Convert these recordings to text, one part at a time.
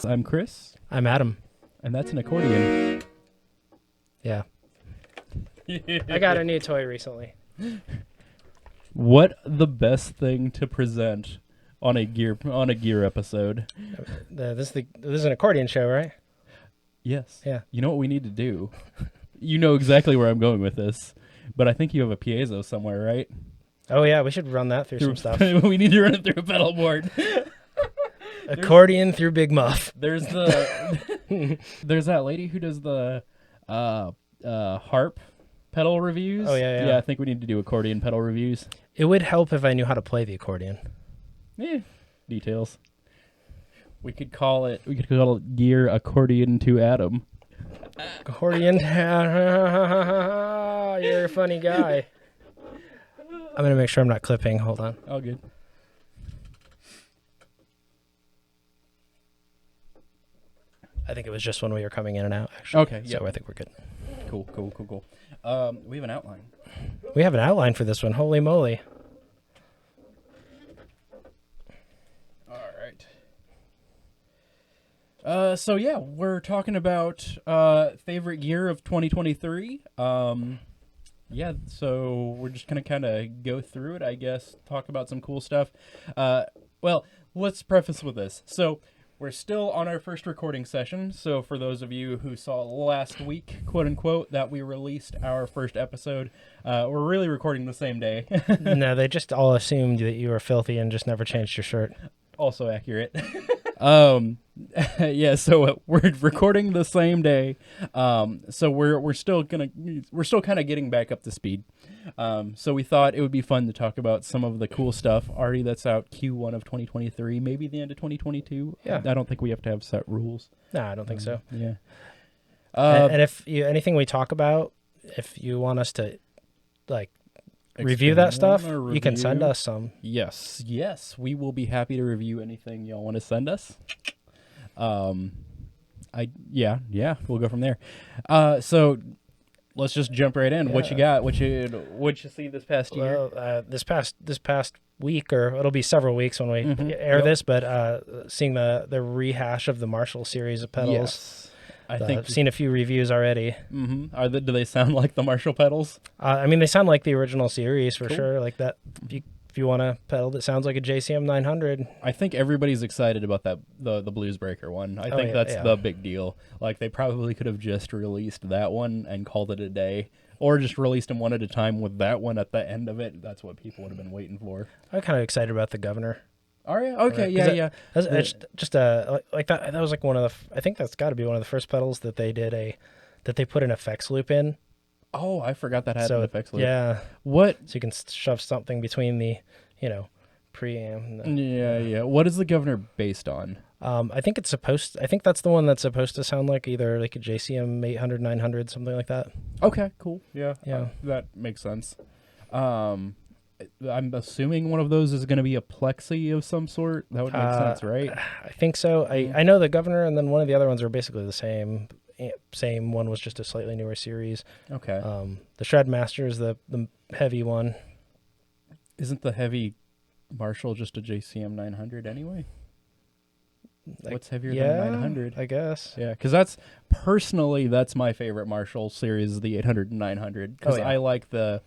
I'm Chris. I'm Adam. And that's an accordion. Yeah. I got a new toy recently. What the best thing to present on a gear episode? This is an accordion show, right? Yes. Yeah. You know what we need to do? You know exactly where I'm going with this, but I think you have a piezo somewhere, right? Oh yeah, we should run that through some stuff. We need to run it through a pedal board. Accordion through Big Muff. There's that lady who does the harp pedal reviews. Oh yeah. Yeah, I think we need to do accordion pedal reviews. It would help if I knew how to play the accordion. Details. We could call it gear accordion to Adam. Accordion. You're a funny guy. I'm going to make sure I'm not clipping. Hold on. All good. I think it was just when we were coming in and out, actually. Okay, yeah. So I think we're good. Cool. We have an outline. We have an outline for this one. Holy moly. All right. So yeah, we're talking about favorite gear of 2023. Yeah, so we're just going to kind of go through it, I guess, talk about some cool stuff. Well, let's preface with this. So we're still on our first recording session. So for those of you who saw last week, quote unquote, that we released our first episode, we're really recording the same day. No, they just all assumed that you were filthy and just never changed your shirt. Also accurate. Yeah, so we're recording the same day. So we're still kind of getting back up to speed. So we thought it would be fun to talk about some of the cool stuff already that's out Q1 of 2023, maybe the end of 2022. Yeah. I don't think we have to have set rules. No, I don't think so. Yeah. And if anything we talk about, if you want us to review that stuff, you can send us some. Yes, we will be happy to review anything y'all want to send us. We'll go from there. So let's just jump right in. Yeah. What you got? What you see this past year? Well, this past week, or it'll be several weeks when we air this, but seeing the rehash of the Marshall series of pedals. Yes. I think I've seen a few reviews already. Mm-hmm. Do they sound like the Marshall pedals? I mean, they sound like the original series for Cool. sure. Like that. If you want a pedal that sounds like a JCM 900. I think everybody's excited about that the Blues Breaker one. I think that's the big deal. Like they probably could have just released that one and called it a day, or just released them one at a time with that one at the end of it. That's what people would have been waiting for. I'm kind of excited about the Governor. Are you? Okay, yeah. It's just like that. That was like one of the. I think that's got to be one of the first pedals that they did that they put an effects loop in. Oh, I forgot that had an effects loop. Yeah. What? So you can shove something between the, preamp. And Yeah. What is the Governor based on? I think it's I think that's the one that's supposed to sound like either like a JCM 800, 900, something like that. Okay, cool. Yeah. Yeah. That makes sense. I'm assuming one of those is going to be a plexi of some sort. That would make sense, right? I think so. I know the Governor and then one of the other ones are basically the same. Same one was just a slightly newer series. Okay. The Shred Master is the heavy one. Isn't the heavy Marshall just a JCM 900 anyway? What's heavier than a 900? I guess. Yeah, because that's my favorite Marshall series, the 800 and 900. Because I like the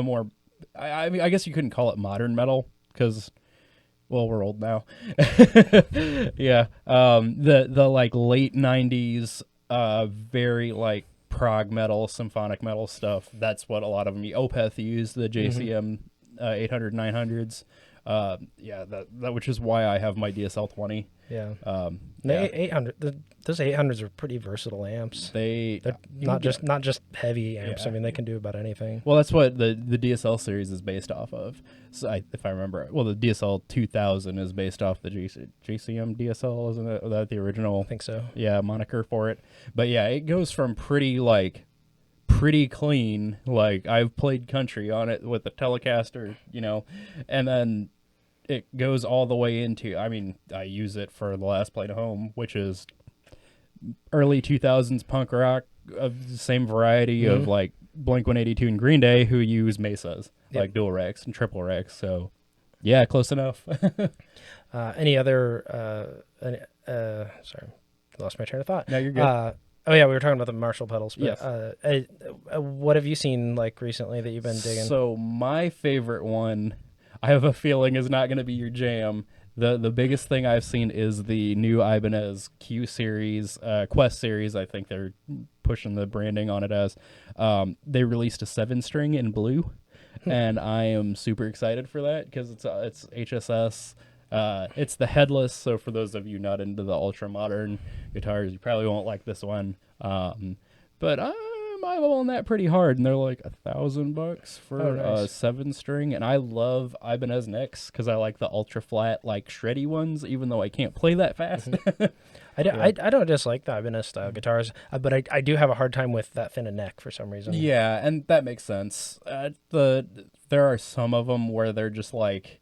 more. I mean, I guess you couldn't call it modern metal because, well, we're old now. Yeah. The like late 90s, very like prog metal, symphonic metal stuff. That's what a lot of them. Opeth used the JCM 800 900s. That which is why I have my DSL 20. Yeah. 800. Those 800s are pretty versatile amps. They're not just heavy amps. Yeah. I mean, they can do about anything. Well, that's what the DSL series is based off of. So if I remember, well, the DSL 2000 is based off the JCM DSL, isn't it? That the original? I think so. Yeah, moniker for it. But yeah, it goes from pretty clean. Like I've played country on it with the Telecaster, and then it goes all the way into, I mean, I use it for the last play to home, which is early 2000s punk rock of the same variety of like Blink-182 and Green Day, who use Mesas, like dual racks and triple racks. So yeah, close enough. Any other sorry, lost my train of thought. No, you're good. Oh yeah, we were talking about the Marshall pedals. But, Yes. What have you seen like recently that you've been digging? So my favorite one, I have a feeling, is not going to be your jam. The biggest thing I've seen is the new Ibanez Q series, Quest series. I think they're pushing the branding on it as. They released a 7-string in blue, and I am super excited for that because it's HSS. It's the headless, so for those of you not into the ultra modern guitars, you probably won't like this one. But I'm eyeballing that pretty hard, and they're like $1,000 for nice. a 7-string. And I love Ibanez necks because I like the ultra flat, like shreddy ones, even though I can't play that fast. I don't dislike the Ibanez style guitars, but I do have a hard time with that thin a neck for some reason. Yeah, and that makes sense. There are some of them where they're just like,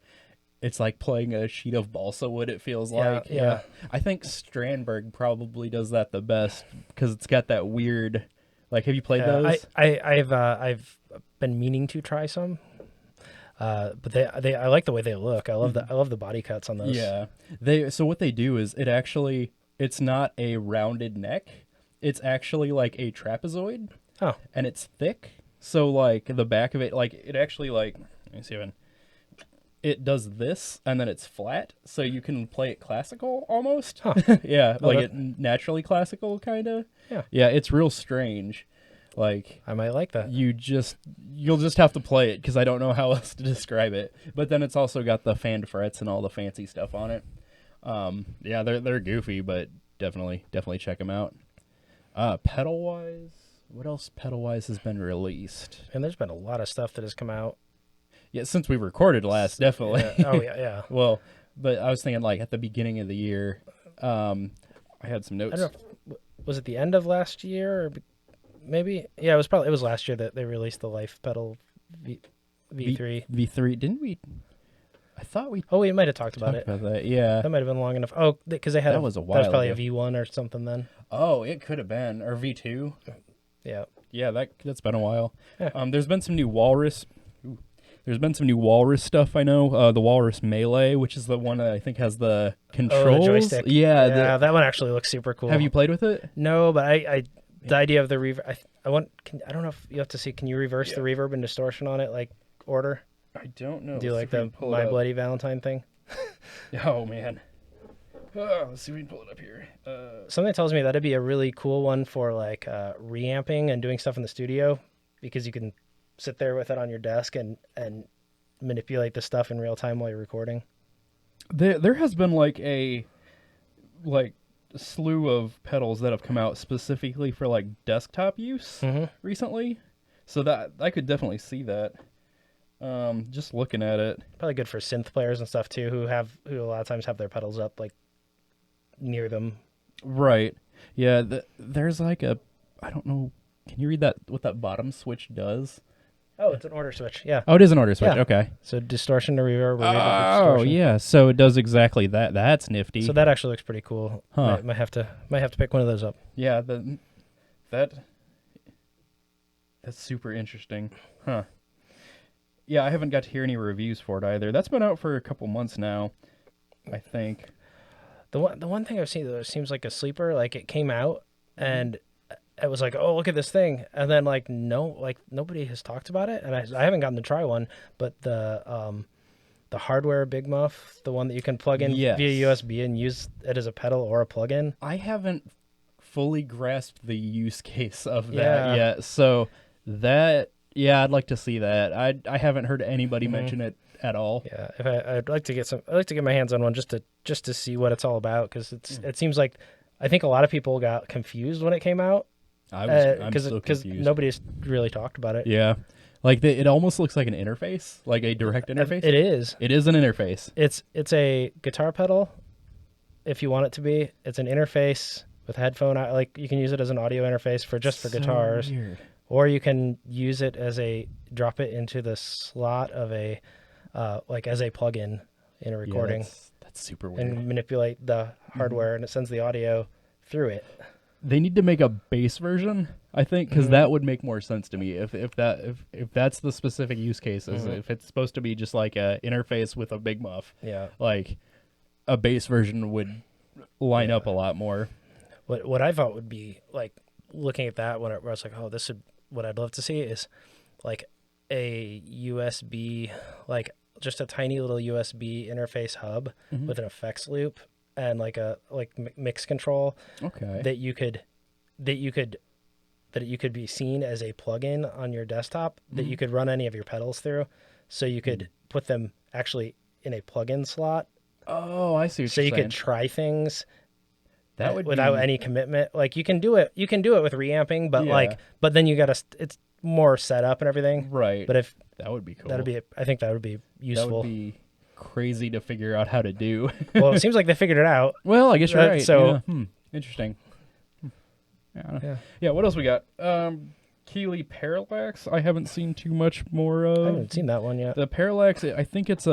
it's like playing a sheet of balsa wood, it feels like. Yeah. I think Strandberg probably does that the best because it's got that weird, like, have you played those? I've been meaning to try some. But I like the way they look. I love the body cuts on those. Yeah. So what they do is it's not a rounded neck. It's actually like a trapezoid. Oh. And it's thick. So like the back of it, like it actually like, let me see if it does this and then it's flat, so you can play it classical almost. Huh. Yeah, like it naturally classical kind of. Yeah, it's real strange. Like, I might like that. You'll just have to play it because I don't know how else to describe it. But then it's also got the fanned frets and all the fancy stuff on it. Yeah, they're goofy, but definitely check them out. Pedal wise, what else pedal wise has been released? And there's been a lot of stuff that has come out. Yeah, since we recorded last, definitely. Yeah. Oh yeah. Well, but I was thinking like at the beginning of the year, I had some notes. I don't know, was it the end of last year or maybe? Yeah, it was last year that they released the Life pedal V3. V3, didn't we? I thought we. Oh, we might have talked about it. About that, yeah. That might have been long enough. Oh, because they had that was a while. That was probably ago. a V1 or something then. Oh, it could have been, or V2. Yeah. Yeah, that's been a while. Yeah. There's been some new Walrus. There's been some new Walrus stuff, I know. The Walrus Melee, which is the one that I think has the controls. The joystick. Yeah, that one actually looks super cool. Have you played with it? No, but the idea of the reverb, I don't know if you have to see, can you reverse the reverb and distortion on it, like order? I don't know. Do you like the My Bloody Valentine thing? Oh, man. Let's see if we can pull it up here. Something tells me that'd be a really cool one for like reamping and doing stuff in the studio, because you can sit there with it on your desk and manipulate the stuff in real time while you're recording. There has been like a slew of pedals that have come out specifically for like desktop use recently, so that I could definitely see that. Just looking at it, probably good for synth players and stuff too, who a lot of times have their pedals up like near them. Right. Yeah. There's like I don't know. Can you read that? What that bottom switch does? Oh, it's an order switch. Yeah. Oh, it is an order switch. Yeah. Okay. So distortion to reverb. Oh, yeah. So it does exactly that. That's nifty. So that actually looks pretty cool. Huh. Might have to pick one of those up. Yeah. That's super interesting. Huh. Yeah, I haven't got to hear any reviews for it either. That's been out for a couple months now, I think. The one thing I've seen that seems like a sleeper, like it came out and it was like, oh, look at this thing, and then like nobody has talked about it, and I haven't gotten to try one, but the hardware Big Muff, the one that you can plug in via USB and use it as a pedal or a plug-in. I haven't fully grasped the use case of that yet, so that I'd like to see that. I haven't heard anybody mention it at all. Yeah, I'd like to get my hands on one just to see what it's all about, because it seems like I think a lot of people got confused when it came out. I'm so confused. Nobody's really talked about it. Yeah, like it almost looks like an interface, like a direct interface. It is. It is an interface. It's a guitar pedal, if you want it to be. It's an interface with a headphone. Like you can use it as an audio interface for guitars, weird. Or you can use it drop it into the slot of a like as a plug-in in a recording. Yeah, that's super weird. And manipulate the hardware, and it sends the audio through it. They need to make a bass version, I think, because that would make more sense to me. If that's the specific use case, if it's supposed to be just like a interface with a Big Muff, yeah, like a bass version would line up a lot more. What I thought would be like looking at that where I was like, oh, this would what I'd love to see is like a USB, like just a tiny little USB interface hub with an effects loop and like a mix control. Okay. That you could be seen as a plugin on your desktop that you could run any of your pedals through, so you could put them actually in a plugin slot. Oh, I see. So you could try things that would without any commitment. Like you can do it with reamping, but but then you got to it's more set up and everything. Right. But if that would be cool. I think that would be useful. That would be crazy to figure out how to do. Well, it seems like they figured it out. Well, I guess you're right. So interesting. Yeah. What else we got? Keeley Parallax. I haven't seen too much more of. I haven't seen that one yet. The Parallax. I think it's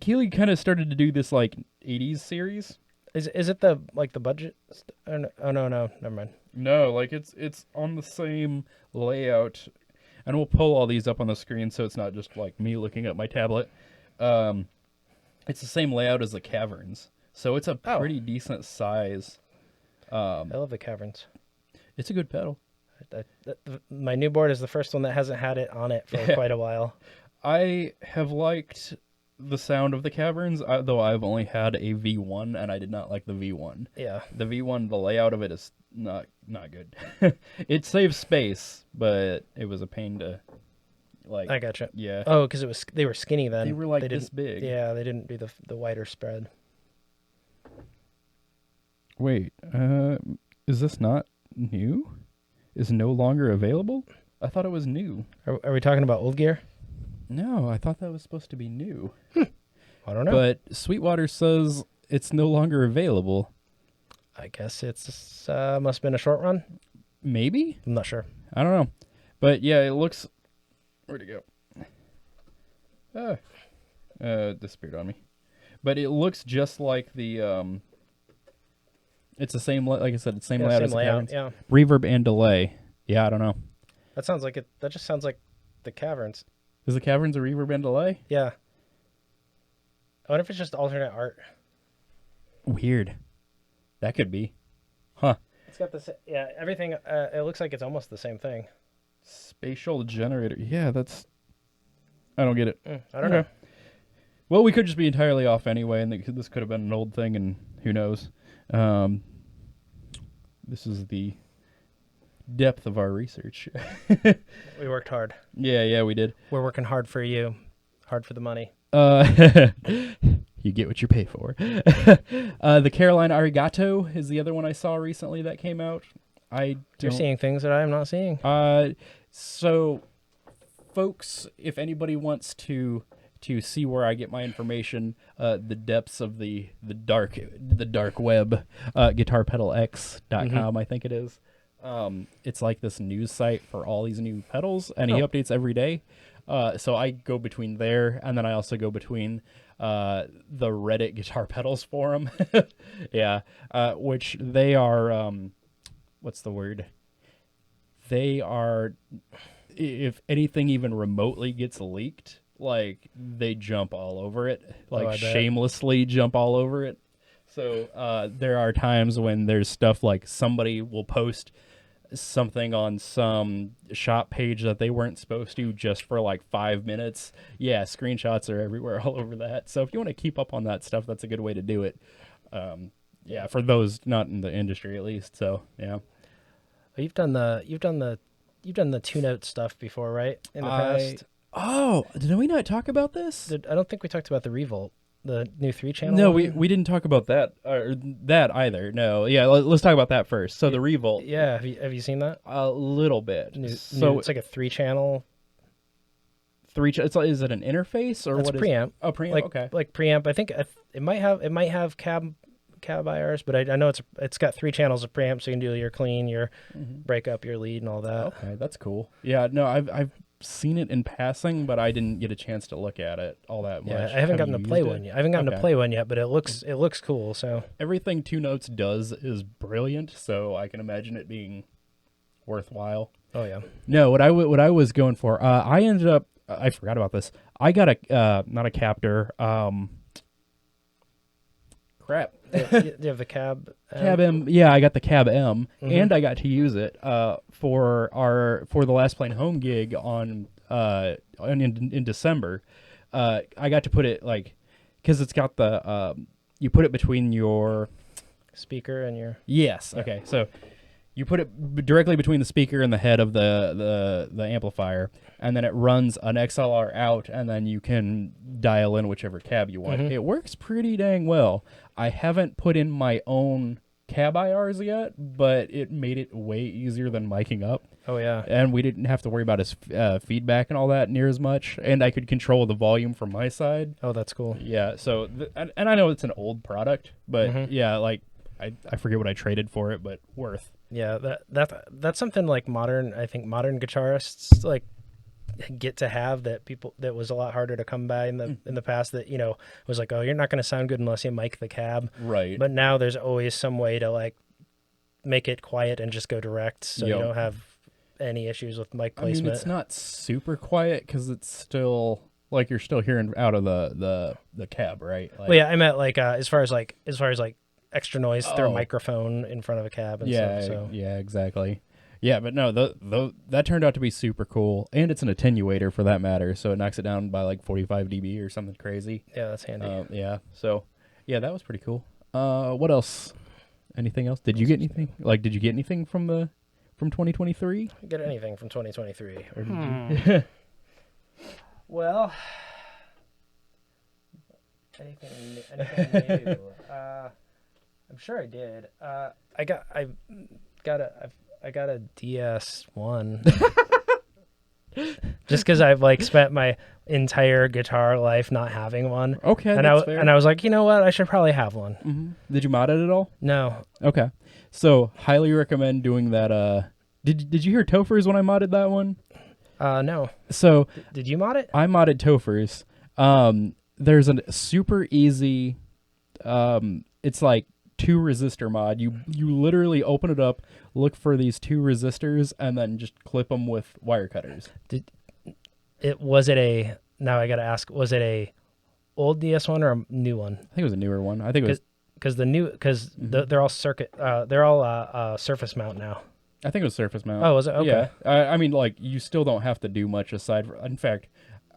Keeley kind of started to do this like 80s series. Is it the budget? Oh no, never mind. No, like it's on the same layout, and we'll pull all these up on the screen so it's not just like me looking at my tablet. It's the same layout as the Caverns, so it's a pretty decent size. I love the Caverns. It's a good pedal. My new board is the first one that hasn't had it on it for quite a while. I have liked the sound of the Caverns, though I've only had a V1, and I did not like the V1. Yeah. The V1, the layout of it is not good. It saves space, but it was a pain to, like... I gotcha. Yeah. Oh, because they were skinny then. They were like this big. Yeah, they didn't do the wider spread. Wait, is this not new? Is no longer available? I thought it was new. Are we talking about old gear? No, I thought that was supposed to be new. I don't know. But Sweetwater says it's no longer available. I guess it's must have been a short run. Maybe? I'm not sure. I don't know. But yeah, it looks... Where'd it go? Disappeared on me. But it looks just like the... It's the same, like I said, it's the same layout as the Caverns. Yeah. Reverb and delay. Yeah, I don't know. That sounds like it. That just sounds like the Caverns. Is the Caverns a reverb and delay? Yeah. I wonder if it's just alternate art. Weird. That could be. Huh. It's got this. Yeah, everything. It looks like it's almost the same thing. Spatial generator. Yeah, that's... I don't get it. I don't know. Well, we could just be entirely off anyway, and this could have been an old thing, and who knows. This is the depth of our research. We worked hard. Yeah, we did. We're working hard for you. Hard for the money. You get what you pay for. The Carolina Arigato is the other one I saw recently that came out. You're seeing things that I'm not seeing. So, folks, if anybody wants to see where I get my information, the depths of the dark web, guitarpedalx.com, I think it is. It's like this news site for all these new pedals, and he updates every day. So I go between there, and then I also go between the Reddit Guitar Pedals forum. Yeah, which they are, what's the word? They are, if anything even remotely gets leaked, like, they jump all over it, like shamelessly jump all over it. So there are times when there's stuff like somebody will post something on some shop page that they weren't supposed to just for like 5 minutes. Yeah, screenshots are everywhere all over that. So if you want to keep up on that stuff, that's a good way to do it. Yeah, for those not in the industry at least. So yeah. You've done the two-note stuff before, right? In the past. Oh, did we not talk about this? I don't think we talked about the Revolt, the new 3-channel. No, we didn't talk about that or that either. No, yeah, let's talk about that first. So the Revolt. Yeah, have you seen that? A little bit. So it's like a 3-channel. Is it an interface or That's what? Preamp. Oh, preamp. Like, okay. Like preamp. I think it might have cab IRs, but I know it's got 3 channels of preamp, so you can do your clean, your breakup, your lead, and all that. Okay, that's cool. Yeah, no, I've seen it in passing, but I didn't get a chance to look at it all that much. Yeah, I haven't gotten to play one yet. I haven't gotten to play one yet, but it looks cool. So everything Two Notes does is brilliant, so I can imagine it being worthwhile. Oh yeah. No, what I was going for, I ended up, I forgot about this. I got a not a captor. Crap. Do you have the Cab? Cab M. Yeah, I got the Cab M, and I got to use it for the Last Plane Home gig in December. I got to put it because it's got the you put it between your speaker and your Okay, so you put it directly between the speaker and the head of the amplifier, and then it runs an XLR out, and then you can dial in whichever cab you want. It works pretty dang well. I haven't put in my own cab IRs yet, but it made it way easier than miking up. Oh yeah, and we didn't have to worry about his feedback and all that near as much, and I could control the volume from my side. Oh, that's cool. Yeah, so and I know it's an old product, but yeah, like I forget what I traded for it, but worth. Yeah, that's something like I think modern guitarists like get to have that was a lot harder to come by in the past, that was like, oh, you're not going to sound good unless you mic the cab, right? But now there's always some way to like make it quiet and just go direct, so you don't have any issues with mic placement. I mean, it's not super quiet because it's still like you're still hearing out of the cab, right? Well, yeah, I meant like as far as extra noise through a microphone in front of a cab and stuff. So. Yeah, exactly. Yeah, but no, that turned out to be super cool, and it's an attenuator for that matter, so it knocks it down by like 45 dB or something crazy. Yeah, that's handy. Yeah, so yeah, that was pretty cool. What else? Anything else? Did you get anything? Did you get anything from 2023? Get anything from 2023? Or did you? Well, anything new? I'm sure I did. I got a DS1. Just because I've spent my entire guitar life not having one. Okay, and that's fair. And I was like, you know what? I should probably have one. Mm-hmm. Did you mod it at all? No. Okay, so highly recommend doing that. Did you hear Topher's when I modded that one? No. So did you mod it? I modded Topher's. There's a super easy. It's like 2 resistor mod. You literally open it up, look for these 2 resistors, and then just clip them with wire cutters. Was it a old DS1 or a new one? I think it was a newer one. I think it was they're all surface mount now. I think it was surface mount. Oh, was it? Okay. Yeah. I mean, you still don't have to do much aside from. In fact,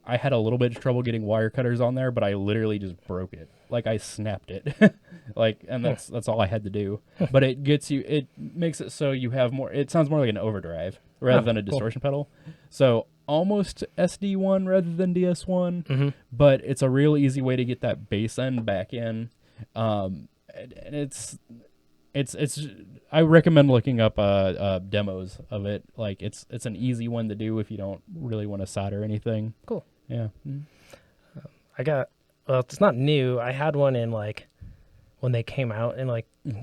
I had a little bit of trouble getting wire cutters on there, but I literally just broke it. I snapped it. And that's all I had to do. But it makes it so you have more. It sounds more like an overdrive rather than a distortion pedal. So almost SD1 rather than DS1. But it's a real easy way to get that bass end back in. And it's I recommend looking up demos of it. It's an easy one to do if you don't really want to solder anything. Cool. Yeah. It's not new. I had one in when they came out in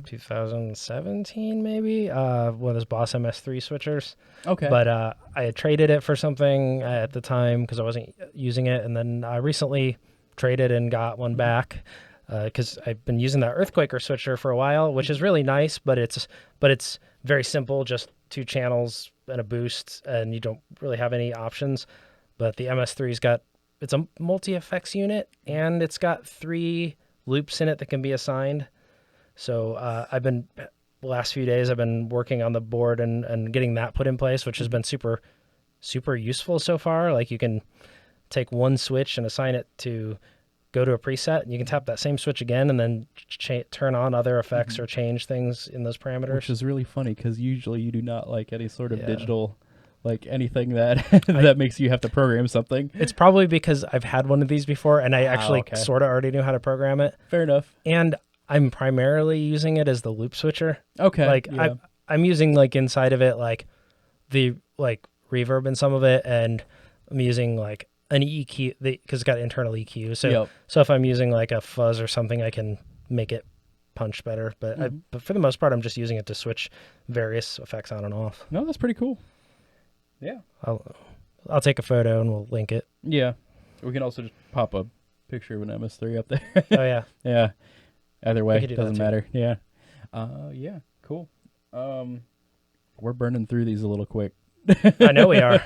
2017 maybe. One of those Boss MS3 switchers. Okay. But I had traded it for something at the time because I wasn't using it, and then I recently traded and got one back. Because I've been using that Earthquaker switcher for a while, which is really nice, but it's very simple, just 2 channels and a boost, and you don't really have any options. But the MS3's it's a multi-effects unit, and it's got 3 loops in it that can be assigned. So the last few days I've been working on the board and getting that put in place, which has been super, super useful so far. You can take one switch and assign it to go to a preset, and you can tap that same switch again and then turn on other effects or change things in those parameters. Which is really funny because usually you do not like any sort of digital, anything that that makes you have to program something. It's probably because I've had one of these before, and I actually sort of already knew how to program it. Fair enough. And I'm primarily using it as the loop switcher. Okay. I'm using inside of it the reverb in some of it, and I'm using an EQ because it's got internal EQ. So if I'm using a fuzz or something, I can make it punch better. But but for the most part, I'm just using it to switch various effects on and off. No, that's pretty cool. Yeah. I'll take a photo and we'll link it. Yeah. We can also just pop a picture of an MS3 up there. Oh yeah. Yeah. Either way, it doesn't matter. Yeah. Yeah. Cool. We're burning through these a little quick. I know we are.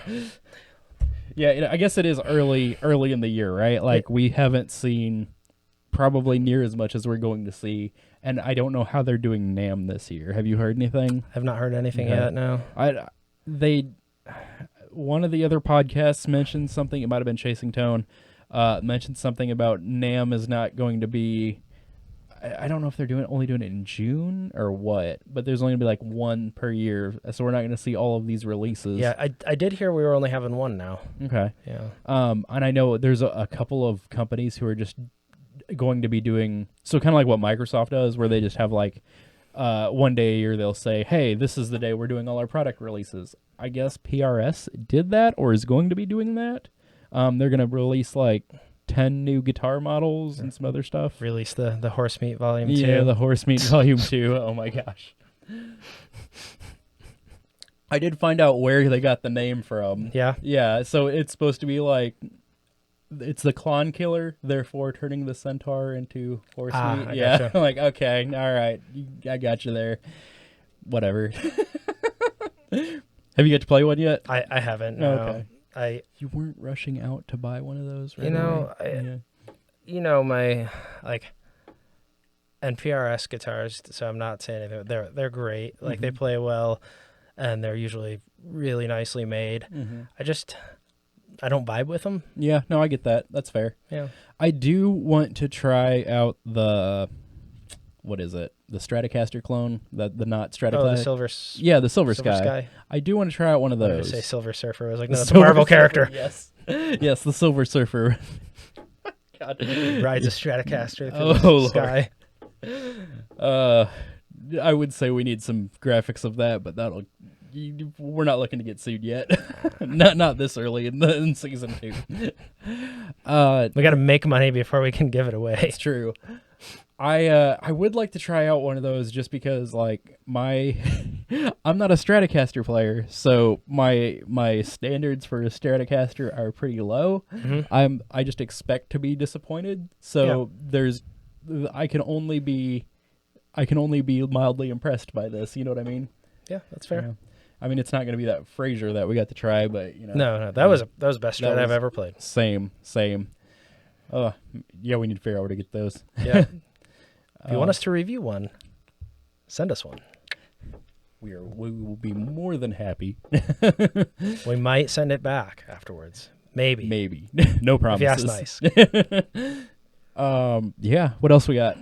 Yeah, I guess it is early in the year, right? We haven't seen probably near as much as we're going to see. And I don't know how they're doing NAMM this year. Have you heard anything? I've not heard anything yet. No. One of the other podcasts mentioned something. It might have been Chasing Tone. Mentioned something about NAMM is not going to be. I don't know if they're only doing it in June or what, but there's only going to be like one per year, so we're not going to see all of these releases. Yeah, I did hear we were only having one now. Okay. Yeah. And I know there's a couple of companies who are just going to be doing so kind of like what Microsoft does, where they just have like one day a year they'll say, "Hey, this is the day we're doing all our product releases." I guess PRS did that or is going to be doing that. They're going to release like 10 new guitar models and some other stuff. Release the Horse Meat Volume 2. Yeah, the Horse Meat Volume 2. Oh my gosh. I did find out where they got the name from. Yeah? Yeah, so it's supposed to be like, it's the Clon Killer, therefore turning the Centaur into Horse Meat. Yeah, gotcha. I'm like, okay, all right, I got you there. Whatever. Have you got to play one yet? I haven't, no. Okay. You weren't rushing out to buy one of those, right? You know, my, like, NPRS guitars, so I'm not saying anything, they're great. Like, they play well, and they're usually really nicely made. I don't vibe with them. Yeah, no, I get that. That's fair. Yeah. I do want to try out the, what is it? The Stratocaster clone, the not Stratocaster. Oh, the Silver. Yeah, the Silver Sky. I do want to try out one of those. I was going to say Silver Surfer. I was like, no, it's a Marvel character. Yes, yes, the Silver Surfer. God, rides a Stratocaster through the sky. I would say we need some graphics of that, but we're not looking to get sued yet. not this early in season 2. We got to make money before we can give it away. It's true. I would like to try out one of those just because like I'm not a Stratocaster player, so my standards for a Stratocaster are pretty low. I just expect to be disappointed. So I can only be mildly impressed by this. You know what I mean? Yeah, that's fair. Yeah. I mean, it's not going to be that Frasier that we got to try, but you know. No, that was the best Strat I've ever played. Same. Yeah, we need to figure out where to get those. Yeah. If you want us to review one, send us one. We will be more than happy. We might send it back afterwards. Maybe. No promises. If you ask nice. Yeah. What else we got?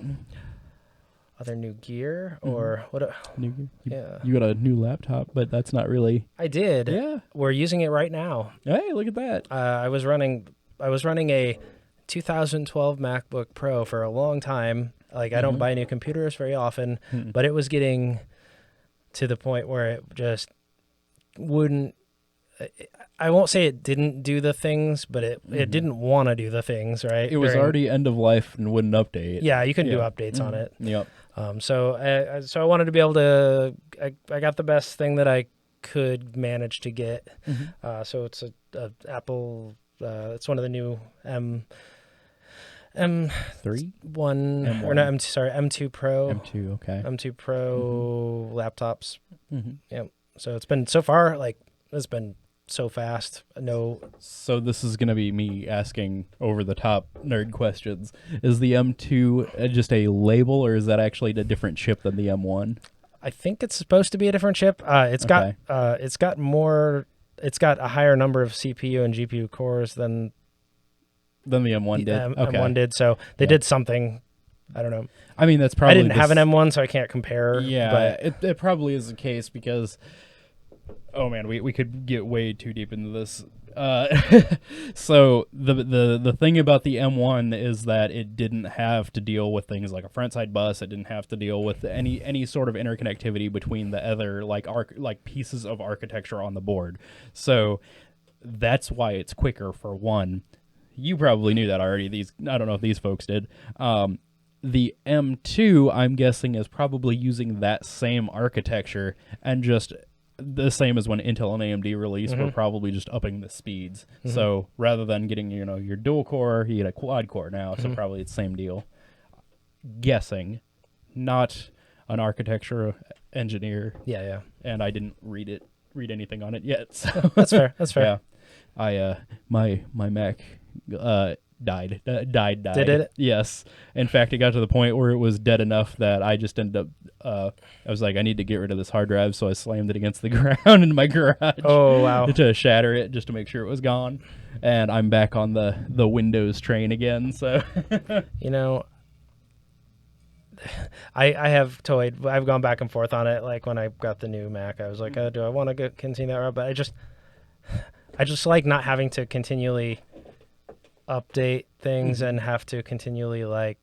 Other new gear or what? New gear? Yeah. You got a new laptop, but that's not really. I did. Yeah. We're using it right now. Hey, look at that. I was running a 2012 MacBook Pro for a long time. Like, I don't buy new computers very often, but it was getting to the point where it just wouldn't. I won't say it didn't do the things, but it didn't want to do the things, right? It was already end of life and wouldn't update. Yeah, you couldn't do updates on it. Yep. So I wanted to be able to. I got the best thing that I could manage to get. So it's a Apple. It's one of the new M3 one M1. Or no, M2 Pro. M2, okay. M2 Pro laptops. Yep. So it's been so far it's been so fast. No. So this is going to be me asking over the top nerd questions. Is the M2 just a label, or is that actually a different chip than the M1? I think it's supposed to be a different chip. It's got a higher number of CPU and GPU cores than the M1 did. M1 did. So they did something. I don't know. I mean, that's probably. I didn't have an M1, so I can't compare. Yeah, but it probably is the case because. Oh man, we could get way too deep into this. So the thing about the M1 is that it didn't have to deal with things like a front side bus. It didn't have to deal with any sort of interconnectivity between the other like pieces of architecture on the board. So that's why it's quicker for one. You probably knew that already. I don't know if these folks did. The M2, I'm guessing, is probably using that same architecture and just the same as when Intel and AMD released. We're probably just upping the speeds. So rather than getting your dual core, you get a quad core now. So probably it's the same deal. Guessing, not an architecture engineer. Yeah. And I didn't read anything on it yet. So That's fair. Yeah, my Mac died. Did it? Yes. In fact, it got to the point where it was dead enough that I just ended up. I was like, I need to get rid of this hard drive, so I slammed it against the ground in my garage. Oh, wow. To shatter it, just to make sure it was gone. And I'm back on the Windows train again. So, you know, I have toyed. I've gone back and forth on it. Like when I got the new Mac, I was like, oh, do I want to continue that route? But I just like not having to continually update things and have to continually like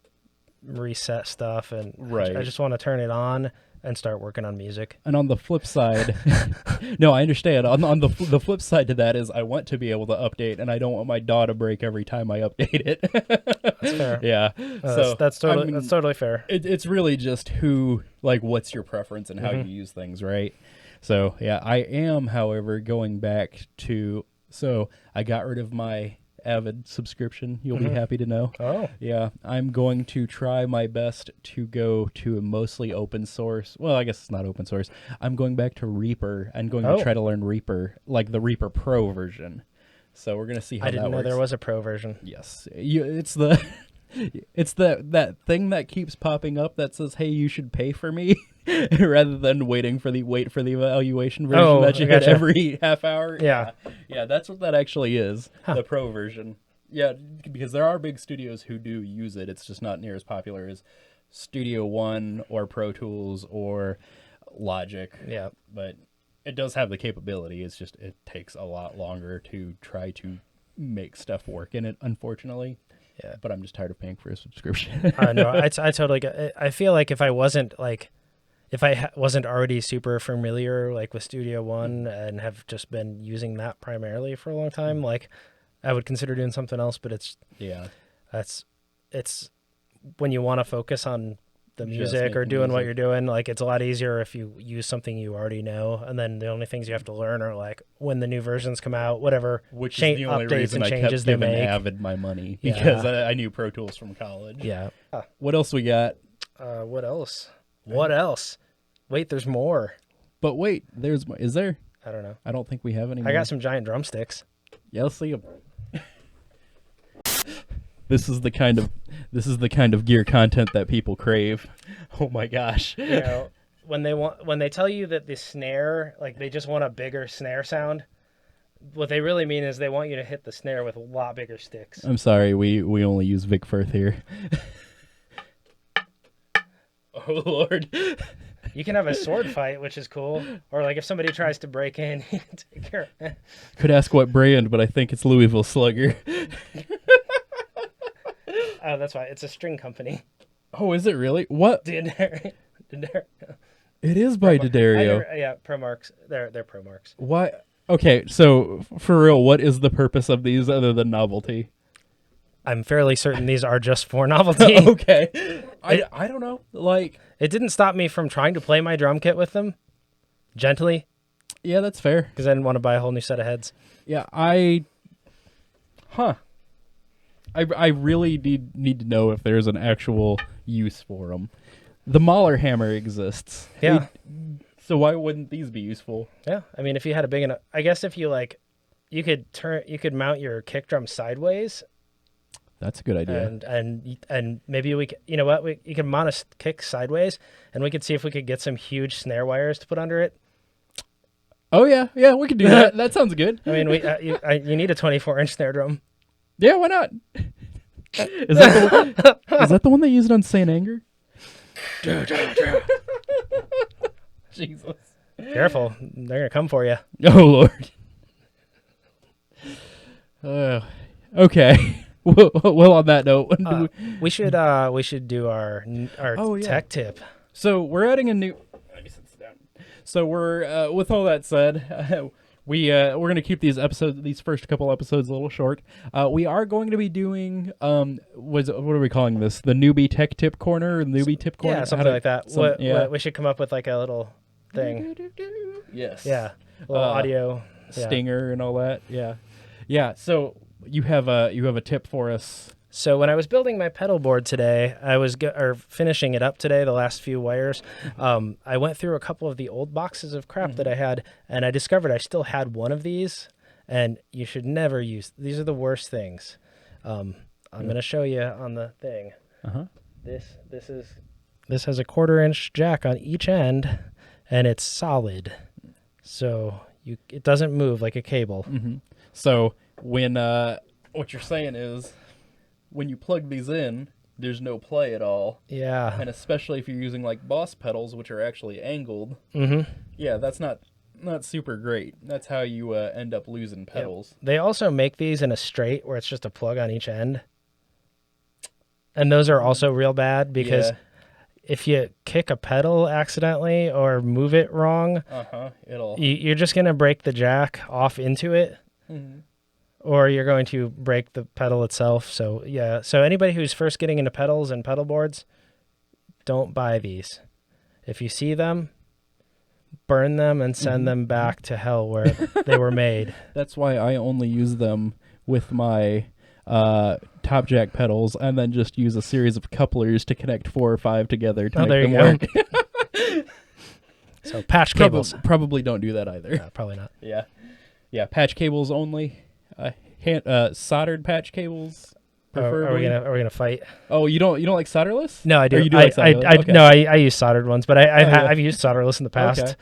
reset stuff, and right. I just want to turn it on and start working on music. And on the flip side, no, I understand. On the flip side to that is I want to be able to update, and I don't want my DAW to break every time I update it. That's fair. Yeah, so that's totally fair. It's really just what's your preference and how you use things, right? So yeah, I am, however, going back to. So I got rid of my Avid subscription. You'll be happy to know. Oh. Yeah, I'm going to try my best to go to a mostly open source. Well, I guess it's not open source. I'm going back to Reaper. I'm going to try to learn Reaper, like the Reaper Pro version. So we're going to see how that works. I didn't know there was a Pro version. Yes. It's the it's that thing that keeps popping up that says, "Hey, you should pay for me," rather than wait for the evaluation version that you get every half hour. Yeah, that's what that actually is. The Pro version. Yeah, because there are big studios who do use it. It's just not near as popular as Studio One or Pro Tools or Logic. Yeah, but it does have the capability. It's just it takes a lot longer to try to make stuff work in it, unfortunately. Yeah, but I'm just tired of paying for a subscription. No, I totally get it. I feel like if I wasn't already super familiar like with Studio One and have just been using that primarily for a long time, like I would consider doing something else. But it's when you want to focus on the music or doing what you're doing, like it's a lot easier if you use something you already know, and then the only things you have to learn are like when the new versions come out, whatever. Which is the only reason I kept giving Avid my money, because I knew Pro Tools from college. Yeah. What else we got? What else? What else? Wait, there's more. But wait, there's more. Is there? I don't know. I don't think we have any more. I got some giant drumsticks. Yeah, let's see them. This is the kind of gear content that people crave. Oh my gosh. You know, when they tell you that the snare, like they just want a bigger snare sound, what they really mean is they want you to hit the snare with a lot bigger sticks. I'm sorry, we only use Vic Firth here. Oh Lord. You can have a sword fight, which is cool. Or like if somebody tries to break in, you can take care of it. Could ask what brand, but I think it's Louisville Slugger. Oh, that's why. It's a string company. Oh, is it really? What? It is by D'Addario. Yeah, ProMarks. They're ProMarks. Why? Okay, so for real, what is the purpose of these other than novelty? I'm fairly certain these are just for novelty. Okay. I don't know. Like, it didn't stop me from trying to play my drum kit with them gently. Yeah, that's fair. Because I didn't want to buy a whole new set of heads. Yeah, I really need to know if there's an actual use for them. The Mahler hammer exists. Yeah. So why wouldn't these be useful? Yeah. I mean, if you had a big enough, I guess if you like, you could mount your kick drum sideways. That's a good idea. And maybe we could, you know what, you could mount a kick sideways, and we could see if we could get some huge snare wires to put under it. Oh yeah, we could do that. That sounds good. I mean, you need a 24-inch snare drum. Yeah, why not? Is that the one they used on Saint Anger? Jesus. Careful. They're going to come for you. Oh, Lord. Okay. Well, on that note, we should do our tech tip. So we're adding a new... Let me sit down. So we're, with all that said... we're going to keep these first couple episodes a little short. We are going to be doing what are we calling this? The newbie tech tip corner, or newbie tip corner? Yeah, something like that. We should come up with like a little thing. Yes. Yeah. A little audio stinger and all that. Yeah. Yeah. So you have a tip for us. So when I was building my pedal board today, I was finishing it up today, the last few wires. I went through a couple of the old boxes of crap that I had, and I discovered I still had one of these, and you should never use. These are the worst things. I'm gonna show you on the thing. Uh-huh. This has a 1/4-inch jack on each end, and it's solid, so it doesn't move like a cable. Mm-hmm. So when what you're saying is, when you plug these in, there's no play at all. Yeah. And especially if you're using like Boss pedals, which are actually angled. Mm-hmm. Yeah, that's not super great. That's how you end up losing pedals. Yep. They also make these in a straight where it's just a plug on each end. And those are also real bad because if you kick a pedal accidentally or move it wrong, you're just going to break the jack off into it. Mm-hmm. Or you're going to break the pedal itself. So, yeah. So anybody who's first getting into pedals and pedal boards, don't buy these. If you see them, burn them and send them back to hell where they were made. That's why I only use them with my top jack pedals, and then just use a series of couplers to connect 4 or 5 together to make them work. So patch cables. Probably don't do that either. No, probably not. Yeah. Patch cables only. Soldered patch cables. Preferably. Are we gonna fight? Oh, you don't like solderless? No, I do. Or you do like solderless? Okay. No, I use soldered ones, but I've used solderless in the past.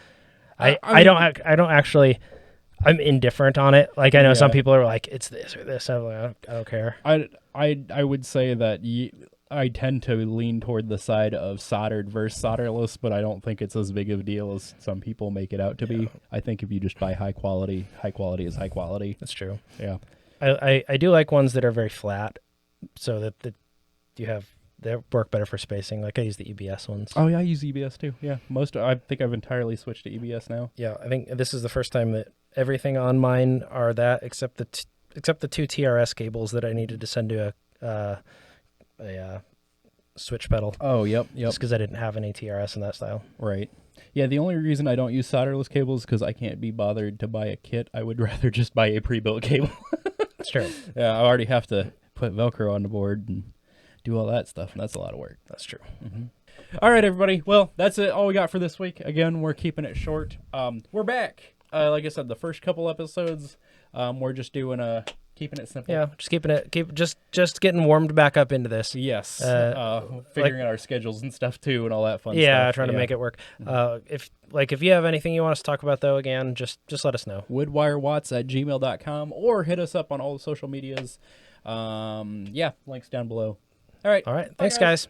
Okay. I don't actually. I'm indifferent on it. Like I know some people are like, it's this or this. I'm like, I don't care. I would say that I tend to lean toward the side of soldered versus solderless, but I don't think it's as big of a deal as some people make it out to be. I think if you just buy high quality is high quality. That's true. Yeah. I do like ones that are very flat, so that they work better for spacing. Like I use the EBS ones. Oh yeah, I use EBS too. Yeah, I think I've entirely switched to EBS now. Yeah, I think this is the first time that everything on mine are that, except the 2 TRS cables that I needed to send to a switch pedal. Oh, yep. Just because I didn't have any TRS in that style. Right. Yeah, the only reason I don't use solderless cables is because I can't be bothered to buy a kit. I would rather just buy a pre-built cable. That's true. Yeah, I already have to put Velcro on the board and do all that stuff, and that's a lot of work. That's true. Mm-hmm. All right, everybody. Well, that's it. All we got for this week. Again, we're keeping it short. We're back. Like I said, the first couple episodes, we're just doing keeping it simple. Yeah, just getting warmed back up into this. Yes. Figuring out our schedules and stuff too, and all that fun stuff. Yeah, trying to make it work. If you have anything you want us to talk about though, again, just let us know. woodwirewatts@gmail.com, or hit us up on all the social medias. Links down below. All right. Thanks, guys.